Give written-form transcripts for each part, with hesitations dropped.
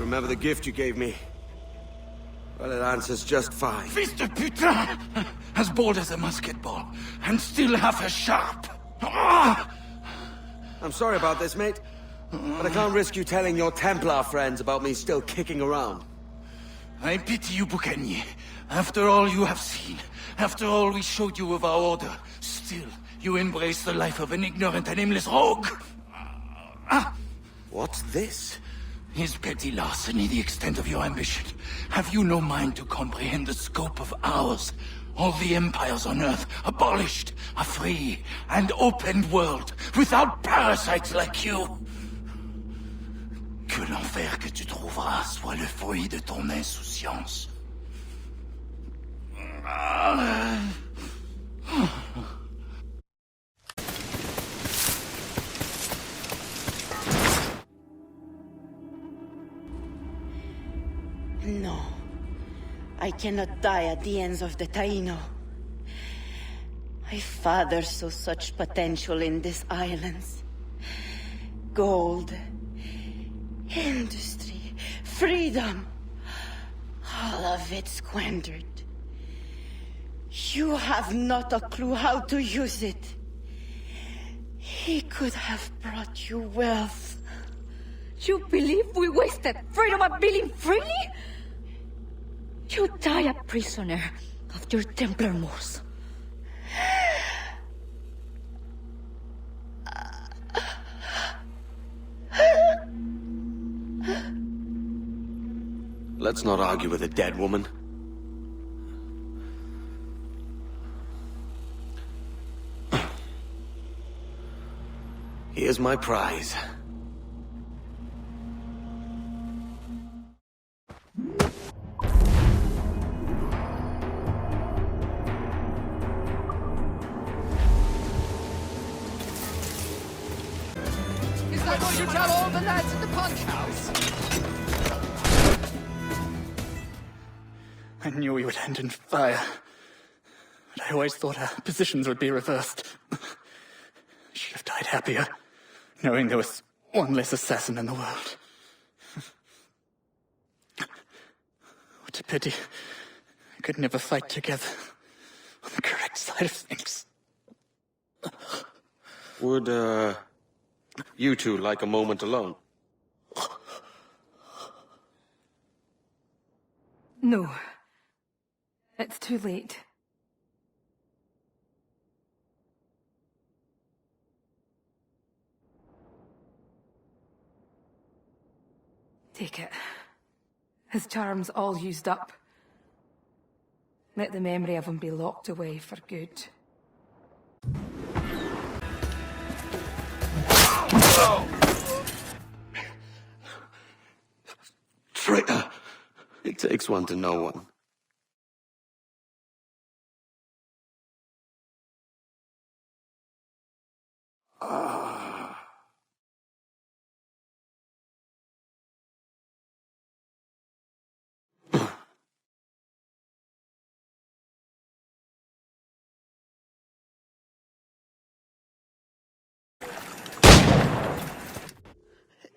Remember the gift you gave me? Well, it answers just fine. Fils de putain! As bold as a musket ball, and still half as sharp. Ah! I'm sorry about this, mate. But I can't risk you telling your Templar friends about me still kicking around. I pity you, Boucanier. After all you have seen, after all we showed you of our order, still you embrace the life of an ignorant and aimless rogue. What's this? Is petty larceny the extent of your ambition? Have you no mind to comprehend the scope of ours? All the empires on Earth abolished, a free and open world, without parasites like you. Que l'enfer que tu trouveras soit le fruit de ton insouciance. No. I cannot die at the ends of the Taino. My father saw such potential in these islands. Gold, industry, freedom. All of it squandered. You have not a clue how to use it. He could have brought you wealth. You believe we wasted freedom of being free? You die a prisoner of your Templar Moors. Let's not argue with a dead woman. Here's my prize. Is that what you tell all the lads at the punch house? I knew we would end in fire. But I always thought our positions would be reversed. I should have died happier, knowing there was one less assassin in the world. What a pity. I could never fight together on the correct side of things. Would, you two like a moment alone? No. It's too late. Take it. His charm's all used up. Let the memory of him be locked away for good. Traitor! It takes one to know one.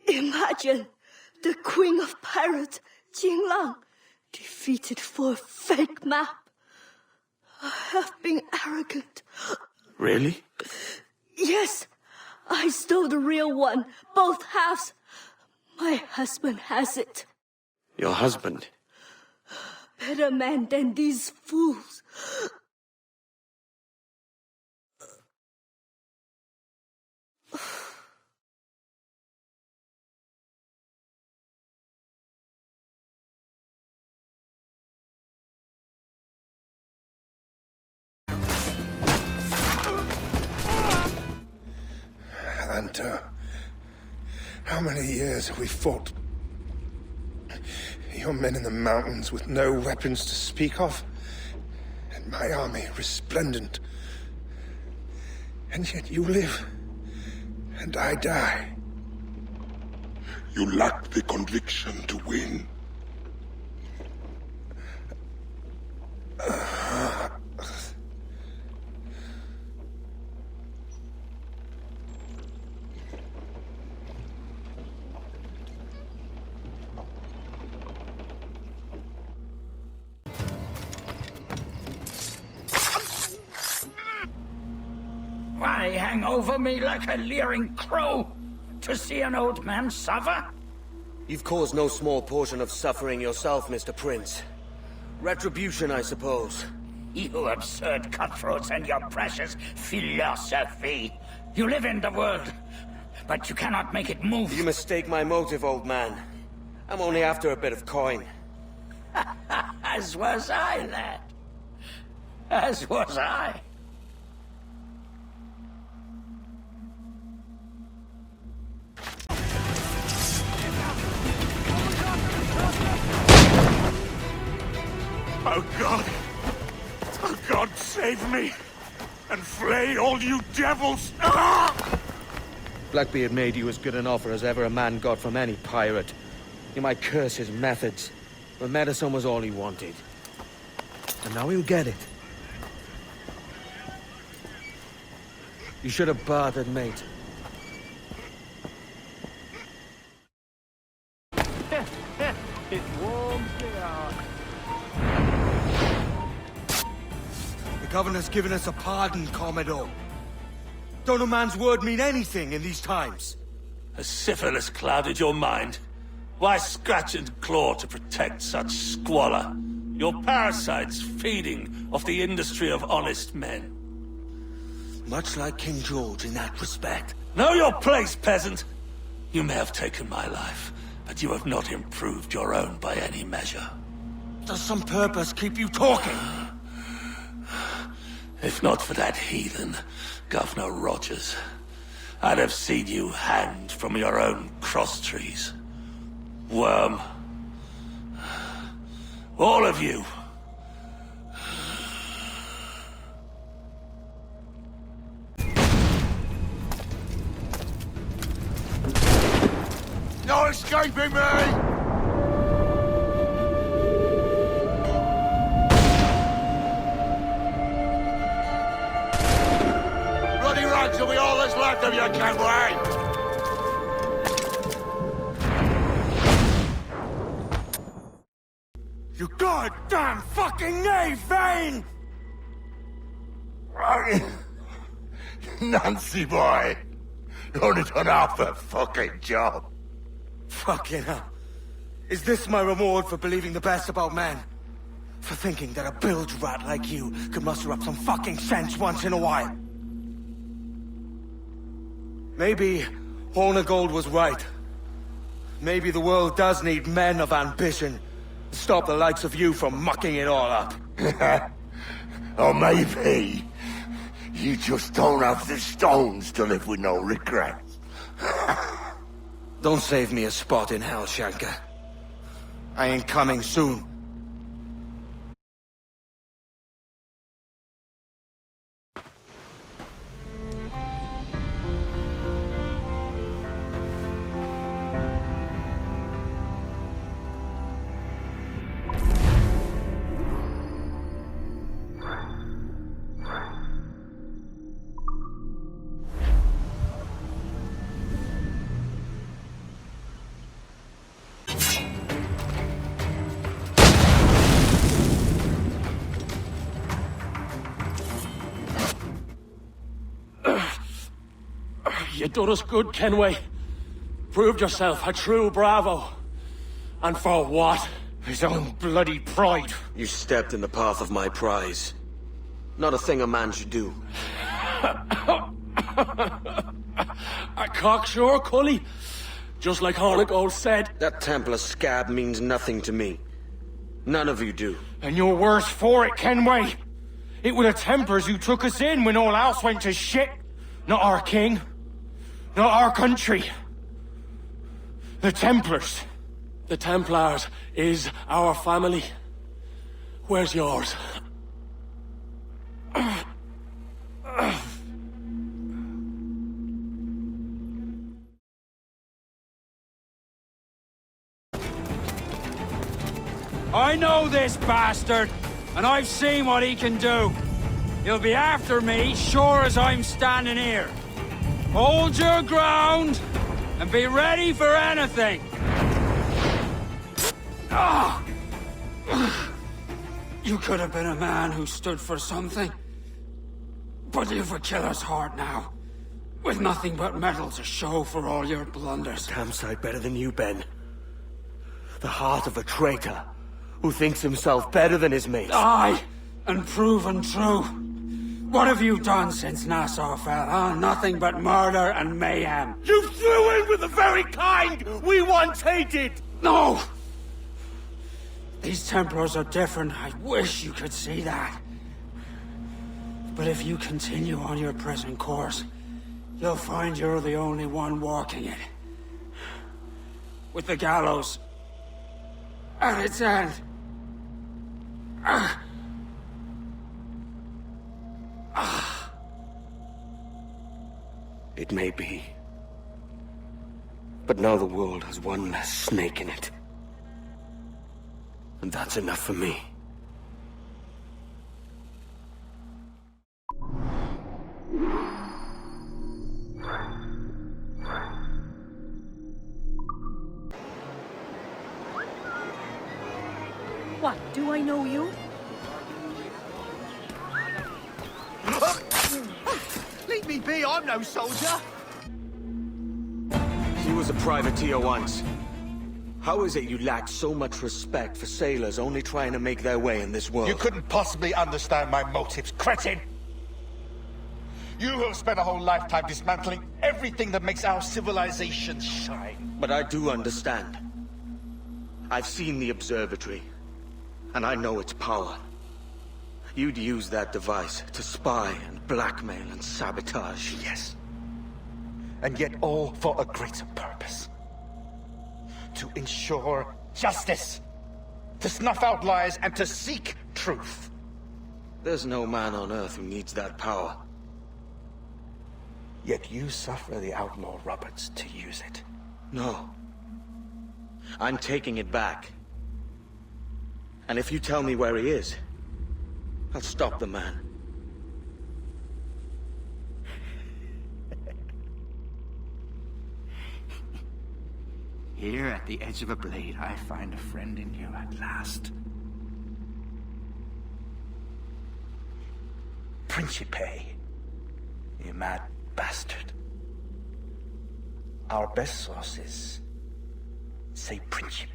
Imagine the Queen of Pirates, Jinglang, defeated for a fake map. I have been arrogant. Really? Yes, I stole the real one, both halves. My husband has it. Your husband? Better man than these fools. Hunter, how many years have we fought? Your men in the mountains with no weapons to speak of, and my army resplendent. And yet you live, and I die. You lack the conviction to win. hang over me like a leering crow to see an old man suffer? You've caused no small portion of suffering yourself, Mr. Prince. Retribution, I suppose. You absurd cutthroats and your precious philosophy. You live in the world, but you cannot make it move. You mistake my motive, old man. I'm only after a bit of coin. As was I, lad. As was I. Oh God! Oh God, save me! And flay all you devils! Ah! Blackbeard made you as good an offer as ever a man got from any pirate. You might curse his methods, but medicine was all he wanted. And now he'll get it. You should have bartered, mate. It warms the heart. The governor's given us a pardon, Commodore. Don't a man's word mean anything in these times? Has syphilis clouded your mind? Why scratch and claw to protect such squalor? Your parasites feeding off the industry of honest men. Much like King George in that respect. Know your place, peasant! You may have taken my life, but you have not improved your own by any measure. Does some purpose keep you talking? If not for that heathen, Governor Rogers, I'd have seen you hanged from your own cross-trees. Worm. All of you. No escaping me! Bloody rags will be all that's left of you, Kenway! You goddamn fucking knave, Vane! Nancy boy! Only done half the fucking job. Fucking hell. Is this my reward for believing the best about men? For thinking that a bilge rat like you could muster up some fucking sense once in a while? Maybe Hornigold was right. Maybe the world does need men of ambition. Stop the likes of you from mucking it all up. Or maybe you just don't have the stones to live with no regrets. Don't save me a spot in hell, Shanka. I ain't coming soon. You done us good, Kenway. Proved yourself a true bravo. And for what? His own bloody pride. You stepped in the path of my prize. Not a thing a man should do. A cocksure, Cully. Just like Hornigold said. That Templar scab means nothing to me. None of you do. And you're worse for it, Kenway. It were the Templars who took us in when all else went to shit. Not our king. Not our country. The Templars. The Templars is our family. Where's yours? I know this bastard, and I've seen what he can do. He'll be after me, sure as I'm standing here. Hold your ground, and be ready for anything. You could have been a man who stood for something. But you've a killer's heart now. With nothing but metal to show for all your blunders. Damn sight better than you, Ben. The heart of a traitor who thinks himself better than his mates. Aye, and proven true. What have you done since Nassau fell, huh? Nothing but murder and mayhem. You threw in with the very kind we once hated! No! These Templars are different. I wish you could see that. But if you continue on your present course, you'll find you're the only one walking it. With the gallows at its end. It may be. But now the world has one less snake in it. And that's enough for me. What, do I know you? Leave me be, I'm no soldier! He was a privateer once. How is it you lack so much respect for sailors only trying to make their way in this world? You couldn't possibly understand my motives, cretin! You have spent a whole lifetime dismantling everything that makes our civilization shine. But I do understand. I've seen the observatory, and I know its power. You'd use that device to spy and blackmail and sabotage. Yes. And yet all for a greater purpose. To ensure justice. To snuff out lies and to seek truth. There's no man on Earth who needs that power. Yet you suffer the outlaw Roberts to use it. No. I'm taking it back. And if you tell me where he is, I'll stop the man. Here at the edge of a blade, I find a friend in you at last. Principe. You mad bastard. Our best sources say Principe.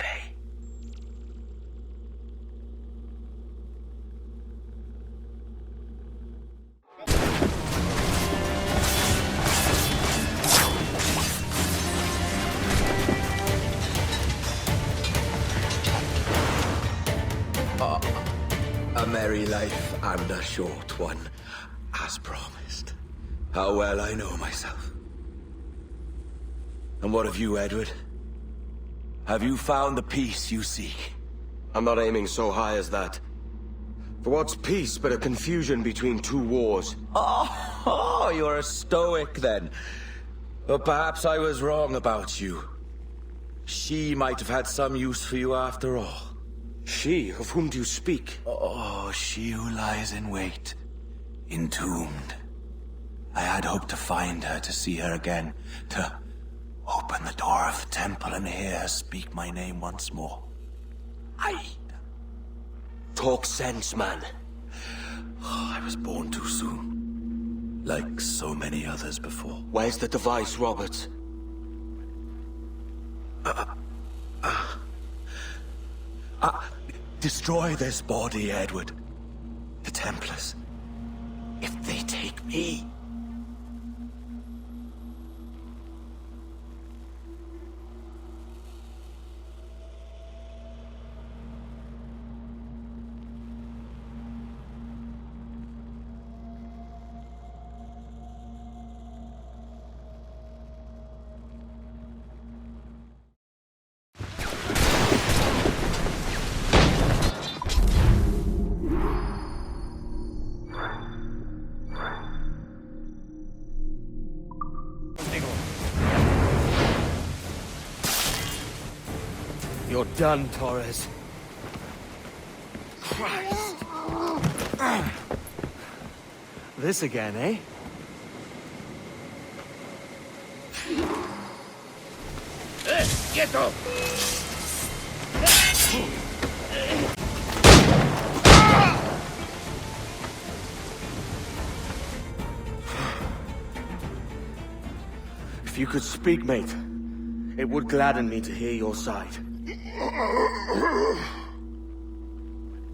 A merry life and a short one, as promised. How well I know myself. And what of you, Edward? Have you found the peace you seek? I'm not aiming so high as that. For what's peace but a confusion between two wars? Oh, you're a stoic then. But perhaps I was wrong about you. She might have had some use for you after all. She? Of whom do you speak? Oh, she who lies in wait, entombed. I had hoped to find her, to see her again, to open the door of the temple and hear her speak my name once more. Talk sense, man. Oh, I was born too soon. Like so many others before. Where's the device, Roberts? Destroy this body, Edward. The Templars. If they take me... You're done, Torres. Christ. This again, eh? Quieto! you could speak, mate, it would gladden me to hear your side.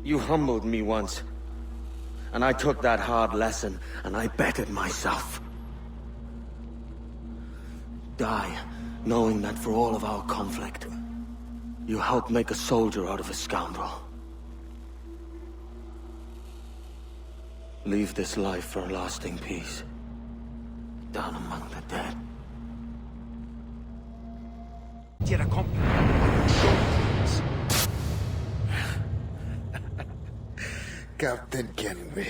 You humbled me once, and I took that hard lesson, and I bettered myself. Die, knowing that for all of our conflict, you helped make a soldier out of a scoundrel. Leave this life for a lasting peace, down among the dead. Captain Kenway,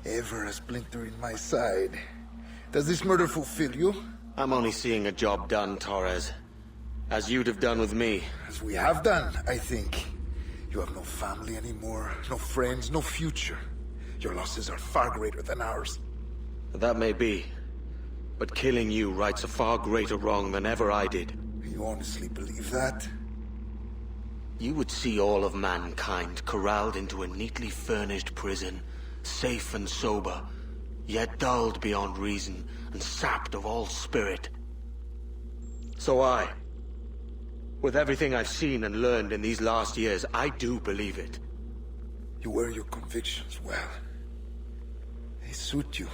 ever a splinter in my side. Does this murder fulfill you? I'm only seeing a job done, Torres. As you'd have done with me. As we have done, I think. You have no family anymore, no friends, no future. Your losses are far greater than ours. That may be. But killing you rights a far greater wrong than ever I did. You honestly believe that? You would see all of mankind corralled into a neatly furnished prison, safe and sober, yet dulled beyond reason and sapped of all spirit. So with everything I've seen and learned in these last years, I do believe it. You wear your convictions well. They suit you.